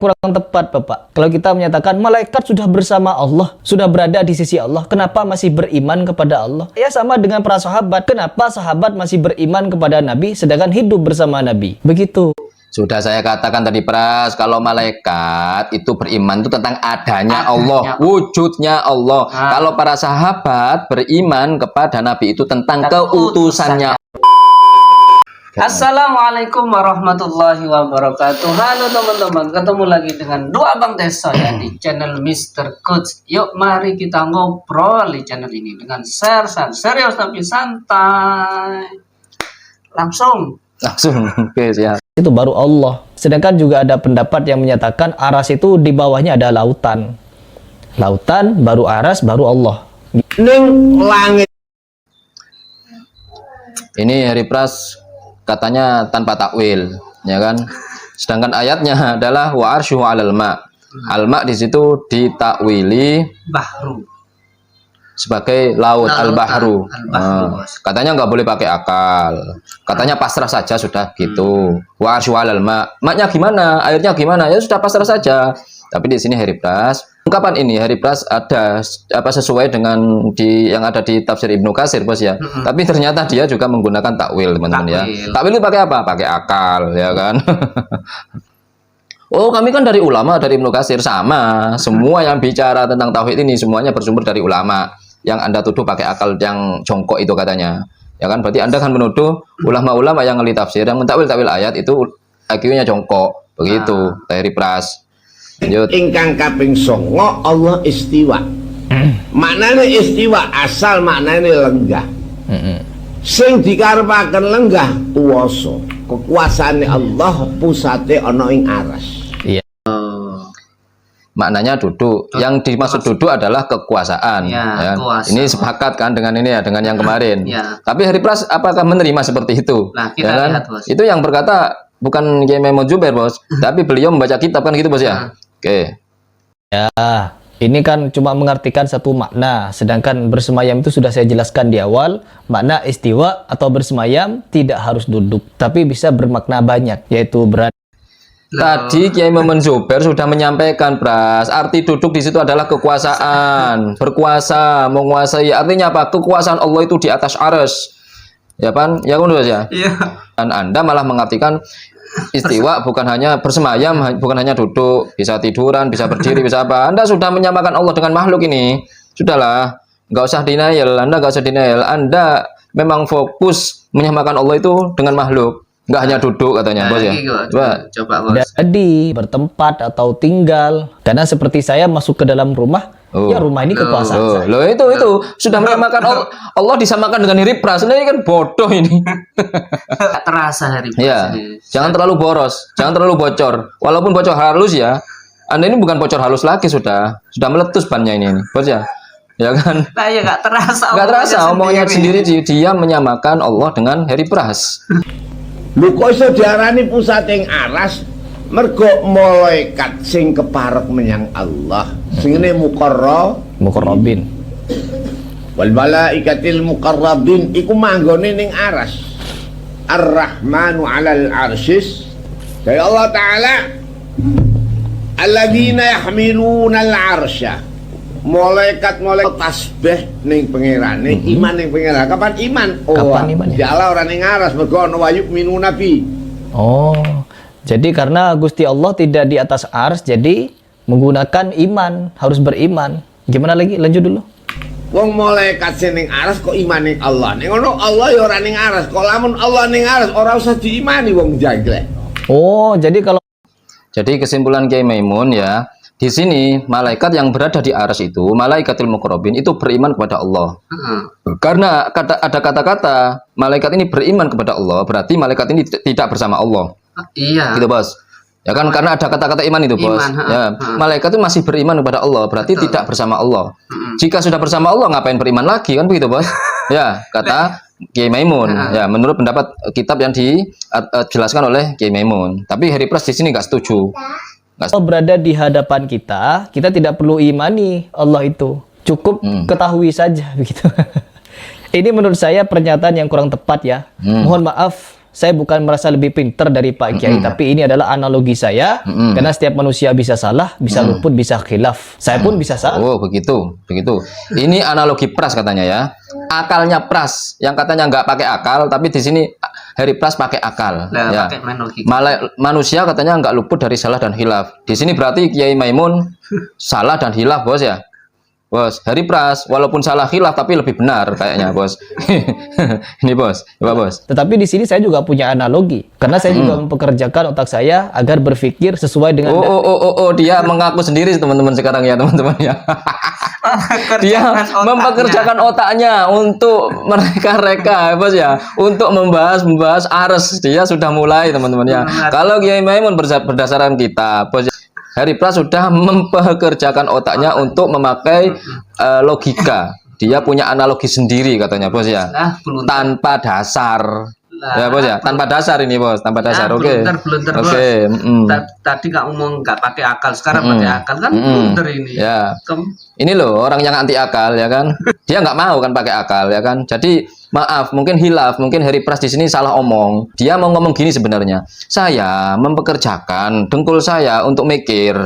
kurang tepat, Bapak. Kalau kita menyatakan malaikat sudah bersama Allah, sudah berada di sisi Allah, kenapa masih beriman kepada Allah? Ya sama dengan para sahabat. Kenapa sahabat masih beriman kepada Nabi sedangkan hidup bersama Nabi? Begitu. Sudah saya katakan tadi Pras, kalau malaikat itu beriman itu tentang adanya Allah, wujudnya Allah. Kalau para sahabat beriman kepada Nabi itu tentang keutusannya. Assalamualaikum warahmatullahi wabarakatuh. Halo teman-teman, ketemu lagi dengan dua Abang Desa ya di channel Mr. Coach. Yuk mari kita ngobrol di channel ini dengan serius tapi santai. Langsung Oke, siap. Itu baru Allah. Sedangkan juga ada pendapat yang menyatakan aras itu di bawahnya ada lautan. Lautan, baru aras, baru Allah. ning langit. Ini Hari Pras katanya tanpa takwil, ya kan? Sedangkan ayatnya adalah wa arsyuhu 'alal ma. Al-ma di situ ditakwili Bahru sebagai laut, al-bahru. Al-bahru. Katanya nggak boleh pakai akal. Katanya pasrah saja sudah gitu. Wa arsyuhu 'alal ma. Maknya gimana? Airnya gimana? Ya sudah pasrah saja. Tapi di sini Hari Pras, ungkapan ini Hari Pras ada sesuai dengan yang ada di tafsir Ibnu Katsir, Bos ya. Tapi ternyata dia juga menggunakan takwil, teman-teman ya. Takwil itu pakai apa? Pakai akal, ya kan? Oh, kami kan dari ulama, dari Ibnu Katsir sama. Semua yang bicara tentang tauhid ini semuanya bersumber dari ulama. Yang Anda tuduh pakai akal yang jongkok itu katanya. Ya kan? Berarti Anda kan menuduh ulama-ulama yang ngelih tafsir, yang mentakwil-takwil ayat itu IQ-nya jongkok. Begitu, Hari Pras. Lanjut. Ingkang kaping 9 Allah istiwa. Maknane istiwa asal maknane lenggah. Sing dikarepaken lenggah kuwasa. Kekuasaane Allah pusate ana ing aras. Iya. Maknanya duduk. Yang dimaksud duduk adalah kekuasaan. Ya, ya. kuasa. Ini sepakat kan dengan ini ya, dengan yang kemarin. Ya. Tapi Hari Pras apakah menerima seperti itu? Nah, kita ya kan? lihat, Bos. Itu yang berkata bukan Kiai Maimun Zubair, Bos. Tapi beliau membaca kitab kan gitu, Bos ya. Oke. Ya, ini kan cuma mengartikan satu makna. Sedangkan bersemayam itu sudah saya jelaskan di awal. Makna istiwa atau bersemayam tidak harus duduk, tapi bisa bermakna banyak, yaitu berada. Tadi Kiai Maimun Zubair sudah menyampaikan, Pras, arti duduk di situ adalah kekuasaan, berkuasa, menguasai. Artinya apa? Kekuasaan Allah itu di atas arsy. Ya kan? Ya kan, Bos ya? Iya. Dan Anda malah mengartikan istiwa bukan hanya bersemayam, bukan hanya duduk, bisa tiduran, bisa berdiri, bisa apa. Anda sudah menyamakan Allah dengan makhluk ini. Sudahlah, nggak usah denial. Anda nggak usah denial. Anda memang fokus menyamakan Allah itu dengan makhluk. Nggak hanya duduk katanya, Bos ya. Coba Bos. Jadi bertempat atau tinggal. Karena seperti saya masuk ke dalam rumah, ya rumah ini kekuasaan saya. Loh, itu sudah menyamakan Allah disamakan dengan Hari Pras. Ini kan bodoh ini. Gak terasa Hari Pras Iya. ini. Jangan terlalu boros, jangan terlalu bocor. Walaupun bocor halus ya, Anda ini bukan bocor halus lagi sudah meletus bannya ini, Bos ya. Ya kan? Nah, ya gak terasa. Nggak terasa omongnya sendiri dia menyamakan Allah dengan Hari Pras. Lho kok iso diarani pusating aras? Mergo malaikat sing keparek menyang Allah. Sing ini Muqarrabin. wal malaikatil muqarrabin iku manggone ning aras. Ar-Rahmanu 'alal arsyis. Dari Allah Ta'ala alladzina yahmiluna al-arsya. Malaikat tasbih ning pangerane, iman ning pangeran. Kapan iman? Kapan iman ya? Di Allah ora ning aras mergo ana wa yu'minuna bi. Oh, jadi karena Gusti Allah tidak di atas ars, jadi menggunakan iman, harus beriman. Gimana lagi? Lanjut dulu. Wong malaikat sing ning aras kok iman ning Allah. Ning ngono Allah ya ora ning aras. Kok lamun Allah ning aras ora usah diimani wong jaglek. Oh, jadi Kesimpulan Kiai Maimun ya, di sini malaikat yang berada di arsy itu, malaikatil muqarrabin itu beriman kepada Allah. Karena ada kata-kata malaikat ini beriman kepada Allah, berarti malaikat ini tidak bersama Allah. Iya. Gitu, Bos. Ya kan, karena ada kata-kata iman itu, Bos. Ya, malaikat itu masih beriman kepada Allah, berarti tidak bersama Allah. Jika sudah bersama Allah, ngapain beriman lagi, kan begitu, Bos? Ya, kata Kiai Maimun. Ya, menurut pendapat kitab yang dijelaskan oleh Kiai Maimun. Tapi Hari Pras di sini nggak setuju. Allah berada di hadapan kita, kita tidak perlu imani Allah itu. Cukup ketahui saja begitu. Ini menurut saya pernyataan yang kurang tepat ya. Mohon maaf saya bukan merasa lebih pinter dari Pak Kiai, tapi ini adalah analogi saya, karena setiap manusia bisa salah, bisa luput, bisa khilaf. Saya pun bisa salah. Oh, begitu. Ini analogi Pras katanya ya. Akalnya Pras yang katanya nggak pakai akal, tapi di sini Harry Pras pakai akal. Nah, Ya. pakai analogi. Manusia katanya nggak luput dari salah dan hilaf. Di sini berarti Kiai Maimun salah dan hilaf, bos ya. Bos, Harry Pras walaupun salah khilaf tapi lebih benar kayaknya, bos. Ini bos, coba bos. Tetapi di sini saya juga punya analogi, karena saya juga mempekerjakan otak saya agar berpikir sesuai dengan Dia mengaku sendiri teman-teman sekarang ya teman-teman ya. Dia mempekerjakan otaknya untuk mereka bos ya, untuk membahas Ares. Dia sudah mulai teman-teman ya. Kalau Kiai Maimun berdasarkan kitab, bos ya, Harry Pras sudah mempekerjakan otaknya untuk memakai logika. Dia punya analogi sendiri katanya, bos ya. Tanpa dasar. Ya bos ya, tanpa dasar ini bos, tanpa dasar. Oke. Blunder, Oke. Tadi nggak ngomong nggak pakai akal, sekarang pakai akal kan blunder ini. Ya. Ini loh orang yang anti akal ya kan. Dia nggak mau kan pakai akal ya kan. Jadi maaf, mungkin hilaf, mungkin Harry Pras di sini salah omong. Dia mau ngomong gini sebenarnya. Saya mempekerjakan dengkul saya untuk mikir.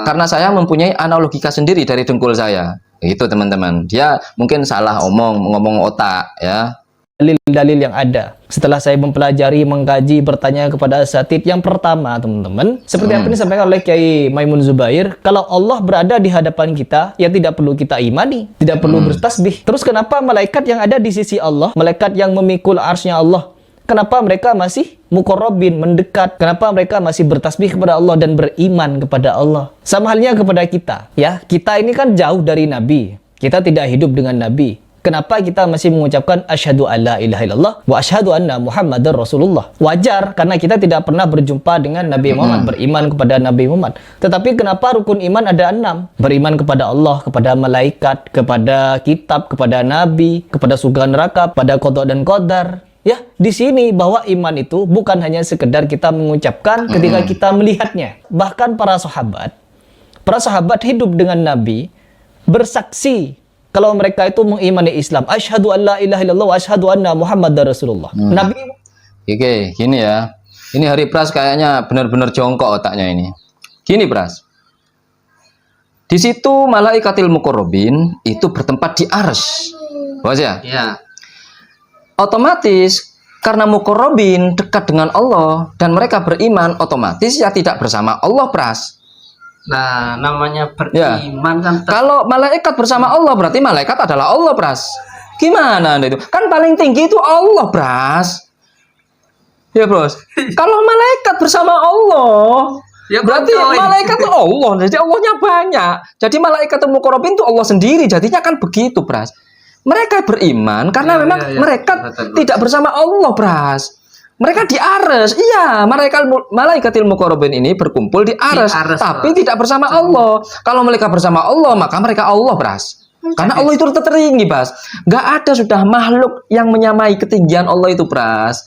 Karena saya mempunyai analogika sendiri dari dengkul saya. Itu teman-teman. Dia mungkin salah ngomong otak ya. dalil-dalil yang ada. Setelah saya mempelajari, mengkaji, bertanya kepada asatidz, yang pertama teman-teman, seperti apa yang disampaikan oleh Kiai Maimun Zubair, kalau Allah berada di hadapan kita, ya tidak perlu kita imani, tidak perlu bertasbih. Terus kenapa malaikat yang ada di sisi Allah, malaikat yang memikul arsy-Nya Allah, kenapa mereka masih muqarrabin, mendekat? Kenapa mereka masih bertasbih kepada Allah dan beriman kepada Allah? Sama halnya kepada kita, ya. Kita ini kan jauh dari Nabi. Kita tidak hidup dengan Nabi. Kenapa kita masih mengucapkan asyhadu alla ilaha illallah wa asyhadu anna Muhammadar Rasulullah? Wajar, karena kita tidak pernah berjumpa dengan Nabi Muhammad, beriman kepada Nabi Muhammad. Tetapi kenapa rukun iman ada 6? Beriman kepada Allah, kepada malaikat, kepada kitab, kepada nabi, kepada surga neraka, pada qada dan qadar. Ya, di sini bahwa iman itu bukan hanya sekedar kita mengucapkan ketika kita melihatnya. Bahkan para sahabat hidup dengan Nabi, bersaksi kalau mereka itu mengimani Islam. Asyhadu an la ilaha illallah wa asyhadu anna Muhammadar Rasulullah. Nabi. Oke, gini ya. Ini Harry Pras kayaknya benar-benar jongkok otaknya ini. Gini Pras. Di situ malaikatil muqarrabin itu bertempat di arsy. Bos ya? Ya. Otomatis karena muqarrabin dekat dengan Allah dan mereka beriman, otomatis ya tidak bersama Allah, Pras. Nah, namanya beriman kan. Kalau malaikat bersama Allah berarti malaikat adalah Allah, Pras. Gimana Anda itu? Kan paling tinggi itu Allah, Pras. Ya, Bros. Kalau malaikat bersama Allah, Ya, berarti betul. malaikat itu Allah. Jadi Allahnya banyak. Jadi malaikat muqarrabin itu Allah sendiri. Jadinya kan begitu, Pras. Mereka beriman karena memang mereka betul. tidak bersama Allah, Pras. Mereka di arsy, iya, malaikatil muqarrabin ini berkumpul di arsy, tapi tidak bersama Allah. Kalau mereka bersama Allah, maka mereka Allah, Pras. Karena Allah itu tertinggi, Pras. Gak ada sudah makhluk yang menyamai ketinggian Allah itu, Pras.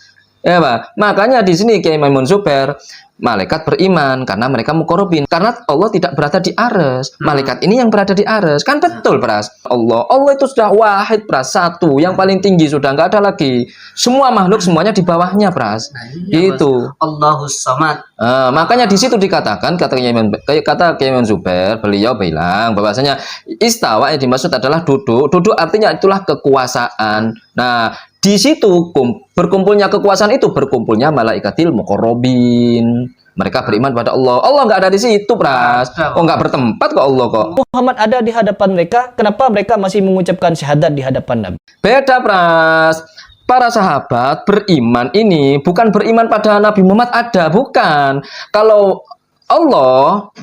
Ya, Pak. Makanya di sini Kiai Maimun Zubair, malaikat beriman karena mereka muqarrabin. Karena Allah tidak berada di arsy. Malaikat ini yang berada di arsy. Kan betul, Pras. Allah itu sudah wahid, Pras. Satu, yang paling tinggi sudah nggak ada lagi. Semua makhluk semuanya di bawahnya, Pras. Itu. Allahus Samad. Makanya di situ dikatakan kata Kiai Maimun Zubair, beliau bilang bahwasanya istawa yang dimaksud adalah duduk. Duduk artinya itulah kekuasaan. Nah, di situ berkumpulnya kekuasaan itu berkumpulnya malaikatil muqarrabin. Mereka beriman pada Allah. Allah nggak ada di situ, Pras. Oh, nggak bertempat kok Allah kok. Muhammad ada di hadapan mereka, kenapa mereka masih mengucapkan syahadat di hadapan Nabi? Beda, Pras. Para sahabat beriman ini bukan beriman pada Nabi Muhammad ada, bukan. Kalau Allah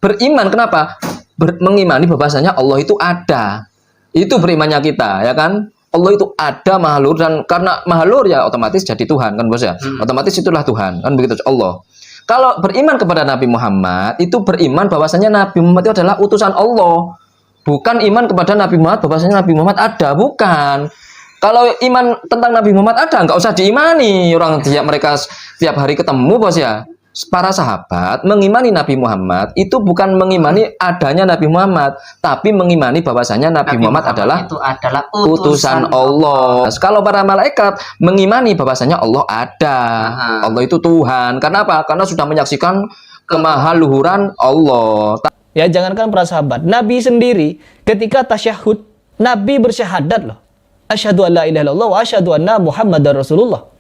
beriman, kenapa? Mengimani bahwasanya Allah itu ada. Itu berimannya kita, ya kan? Allah itu ada makhluk, dan karena makhluk ya otomatis jadi Tuhan, kan Bos ya? Otomatis itulah Tuhan, kan begitu Allah. Kalau beriman kepada Nabi Muhammad, itu beriman bahwasanya Nabi Muhammad itu adalah utusan Allah. Bukan iman kepada Nabi Muhammad bahwasanya Nabi Muhammad ada, bukan. Kalau iman tentang Nabi Muhammad ada, nggak usah diimani. Orang mereka setiap hari ketemu, Bos ya. para sahabat mengimani Nabi Muhammad itu bukan mengimani adanya Nabi Muhammad, tapi mengimani bahwasanya Nabi Muhammad adalah itu adalah utusan Allah. Kalau para malaikat mengimani bahwasanya Allah ada, Allah itu Tuhan. Karena apa? Karena sudah menyaksikan kemahaluhuran Allah. Ya, jangankan para sahabat, Nabi sendiri ketika tasyahud, Nabi bersyahadat loh. Asyhadu an la ilaha illallah wa asyhadu anna Muhammadar Rasulullah.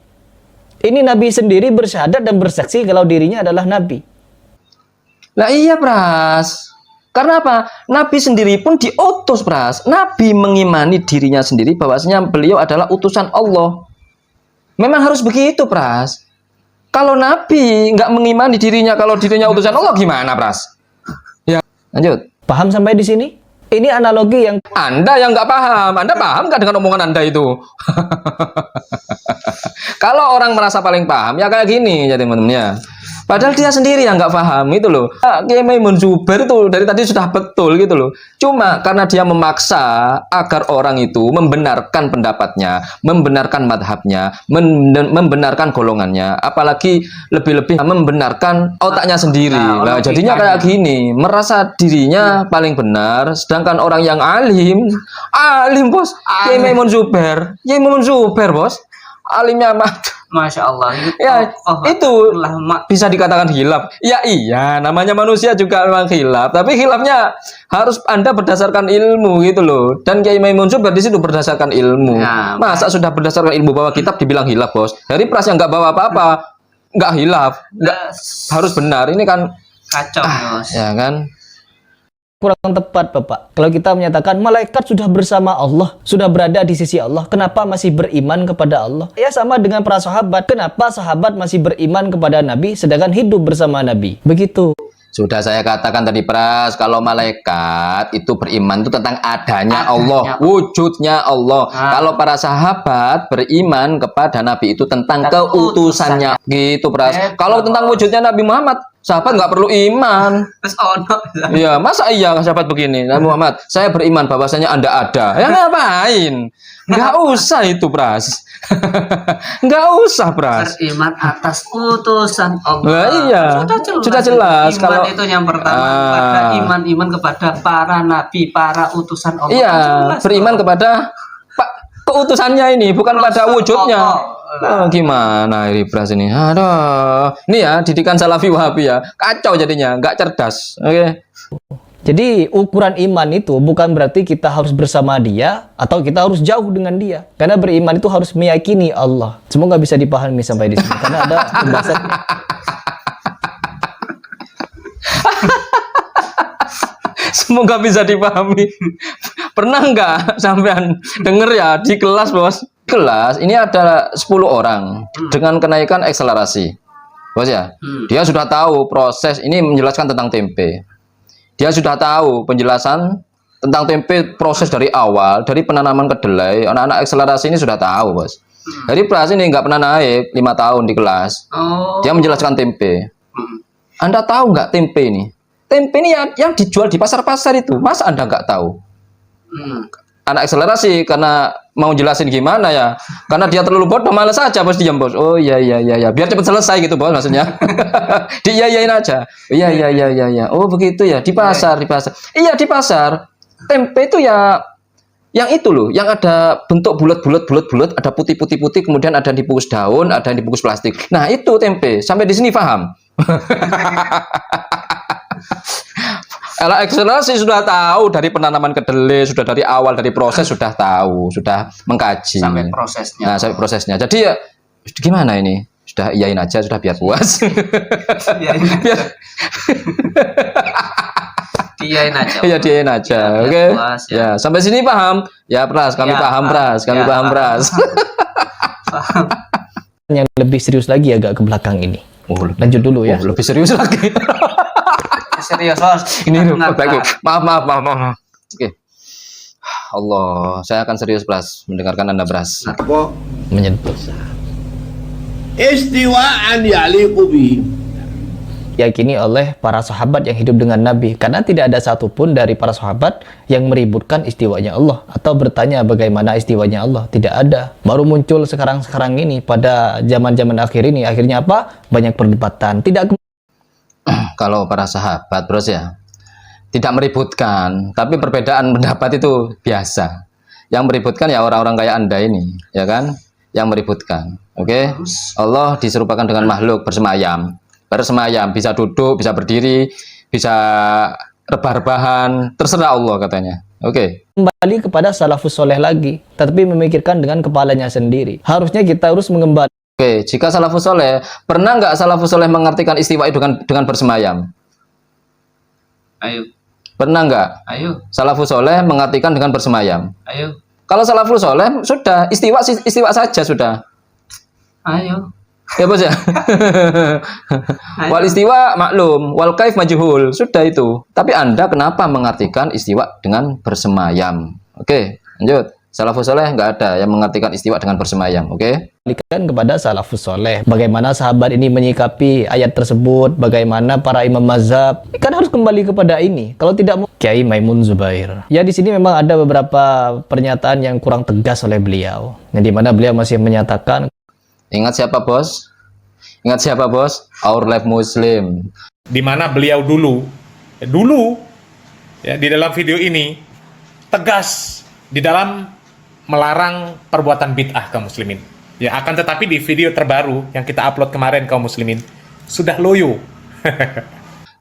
Ini Nabi sendiri bersyahadat dan bersaksi kalau dirinya adalah Nabi. Lah iya, Pras. Karena apa? Nabi sendiri pun diutus, Pras. Nabi mengimani dirinya sendiri bahwasanya beliau adalah utusan Allah. Memang harus begitu, Pras. Kalau Nabi nggak mengimani dirinya kalau dirinya utusan Allah, gimana, Pras? Ya, lanjut. Paham sampai di sini? Ini analogi yang Anda yang nggak paham. Anda paham nggak dengan omongan Anda itu? Kalau orang merasa paling paham, ya kayak gini ya teman-teman ya. Padahal dia sendiri yang nggak paham itu loh. Kiai Maimun Zubair itu dari tadi sudah betul gitu loh. Cuma karena dia memaksa agar orang itu membenarkan pendapatnya, membenarkan madhabnya, membenarkan golongannya, apalagi lebih-lebih membenarkan otaknya sendiri. Nah, jadinya kayak gini, merasa dirinya paling benar, sedangkan orang yang alim bos, Kiai Maimun Zubair, bos, alimnya mah. Masya Allah itu, Ya, itu bisa dikatakan khilaf. Ya iya, namanya manusia juga memang khilaf. Tapi khilafnya harus Anda berdasarkan ilmu gitu loh. Dan Kiai Maimun Zubair di situ berdasarkan ilmu. Ya, Masa sudah berdasarkan ilmu bahwa kitab dibilang khilaf, bos? Dari Pras yang nggak bawa apa-apa, nggak khilaf, nggak harus benar. Ini kan kacau, bos. ya kan? kurang tepat, Bapak. Kalau kita menyatakan malaikat sudah bersama Allah, sudah berada di sisi Allah, kenapa masih beriman kepada Allah? Ya sama dengan para sahabat. Kenapa sahabat masih beriman kepada Nabi sedangkan hidup bersama Nabi? Begitu. Sudah saya katakan tadi, Pras, kalau malaikat itu beriman itu tentang adanya Allah, wujudnya Allah. Kalau para sahabat beriman kepada Nabi itu tentang keutusannya. Gitu, Pras. Kalau tentang wujudnya Nabi Muhammad, sahabat nggak perlu iman. Iya, masa iya sahabat begini, Nabi Muhammad, saya beriman bahwasanya Anda ada. Ya ngapain? Nggak usah itu, Pras. Nggak usah, Pras. Beriman atas utusan Allah. Nah, iya, sudah jelas. Iman Kalau itu yang pertama kepada iman kepada para nabi, para utusan Allah. Iya, Jelas, beriman kepada keutusannya ini, bukan pada wujudnya. Gimana ini, Pras ini? Aduh, ini ya didikan Salafi Wahabi ya, kacau jadinya, nggak cerdas. Oke. Jadi ukuran iman itu bukan berarti kita harus bersama dia atau kita harus jauh dengan dia. Karena beriman itu harus meyakini Allah. Semoga bisa dipahami sampai di sini. Karena ada pembahasan. Semoga bisa dipahami. Pernah nggak sampean denger ya di kelas, bos? Kelas ini ada 10 orang dengan kenaikan akselerasi, bos ya. Dia sudah tahu proses ini menjelaskan tentang tempe. Dia sudah tahu penjelasan tentang tempe proses dari awal, dari penanaman kedelai. Anak-anak akselerasi ini sudah tahu, bos. Dari Pras ini nggak pernah naik 5 tahun di kelas. Dia menjelaskan tempe. Anda tahu nggak tempe ini? Tempe ini yang dijual di pasar-pasar itu. Masa Anda nggak tahu? Anak akselerasi karena mau jelasin gimana ya? Karena dia terlalu bodoh, malas aja, bos, diam, bos. Oh iya, biar cepat selesai gitu, bos, maksudnya. Diiyain aja. Iya. Oh begitu ya, di pasar. Iya, di pasar. Tempe itu ya yang itu loh, yang ada bentuk bulat, ada putih, kemudian ada yang dibungkus daun, ada yang dibungkus plastik. Nah, itu tempe. Sampai di sini paham? Kalau akselerasi sudah tahu dari penanaman kedelai, sudah dari awal, dari proses sudah tahu, sudah mengkaji sampai prosesnya. Nah, sampai prosesnya. Jadi ya gimana ini? Sudah iyain aja, sudah biar puas. Biar diain aja. Iya, diain aja. Oke. Ya, sampai sini paham? Ya, Pras, kami paham, Pras. Kami paham, Pras. Yang lebih serius lagi agak ke belakang ini. Lanjut dulu ya. Lebih serius lagi. Serius, bos. Ini maaf. Oke. Allah, saya akan serius, Pras, mendengarkan Anda, Pras. Apa? Menyentuh. Istiwaan yaliqu bihi. Yakini oleh para sahabat yang hidup dengan Nabi. Karena tidak ada satupun dari para sahabat yang meributkan istiwanya Allah. Atau bertanya bagaimana istiwanya Allah. Tidak ada. Baru muncul sekarang-sekarang ini. Pada zaman-zaman akhir ini. Akhirnya apa? Banyak perdebatan. Tidak kalau para sahabat, bros ya, tidak meributkan, tapi perbedaan pendapat itu biasa. Yang meributkan ya orang-orang kayak Anda ini, ya kan? Yang meributkan. Oke? Allah diserupakan dengan makhluk bersemayam. Bersemayam, bisa duduk, bisa berdiri, bisa rebah-rebahan, terserah Allah katanya. Oke. Kembali kepada salafus soleh lagi, tetapi memikirkan dengan kepalanya sendiri. Harusnya kita harus mengembalikan Oke, jika salafus soleh, pernah nggak salafus soleh mengartikan istiwa itu dengan bersemayam? Ayo, Pernah nggak? ayo, Salafus soleh mengartikan dengan bersemayam. ayo, Kalau salafus soleh sudah istiwa saja sudah. ayo. Ya bos ya. Wal istiwa maklum, wal kaif majhul, sudah itu. Tapi Anda kenapa mengartikan istiwa dengan bersemayam? Oke, lanjut. Salafus soleh nggak ada yang mengartikan istiwa dengan bersemayam. Oke? kepada salafus soleh. Bagaimana sahabat ini menyikapi ayat tersebut, bagaimana para imam mazhab. Kan harus kembali kepada ini. Kalau tidak mau Kiai Maimun Zubair. Ya di sini memang ada beberapa pernyataan yang kurang tegas oleh beliau. Yang dimana beliau masih menyatakan. Ingat siapa bos? Ingat siapa bos? Our Life Muslim. Di mana beliau dulu ya, di dalam video ini tegas di dalam melarang perbuatan bid'ah kaum muslimin. Ya, akan tetapi di video terbaru yang kita upload kemarin kaum muslimin sudah loyo.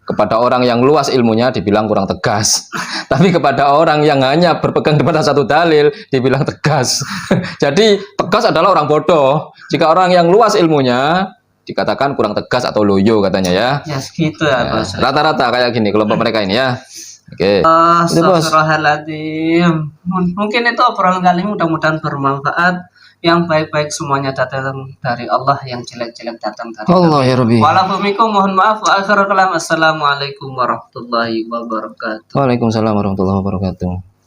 Kepada orang yang luas ilmunya dibilang kurang tegas. Tapi kepada orang yang hanya berpegang kepada satu dalil dibilang tegas. Jadi tegas adalah orang bodoh. Jika orang yang luas ilmunya dikatakan kurang tegas atau loyo katanya ya. Ya segitu ya, Bos. Rata-rata kayak gini kelompok mereka ini ya. Oke. Itu, Bos. Astagfirullahaladzim. Mungkin itu obrolan kali ini mudah-mudahan bermanfaat. Yang baik-baik semuanya datang dari Allah, yang jelek-jelek datang dari Allah ya Rabbi. Walafumikum, mohon maaf. Wa akhirul kalam. Assalamualaikum warahmatullahi wabarakatuh. Waalaikumsalam warahmatullahi wabarakatuh.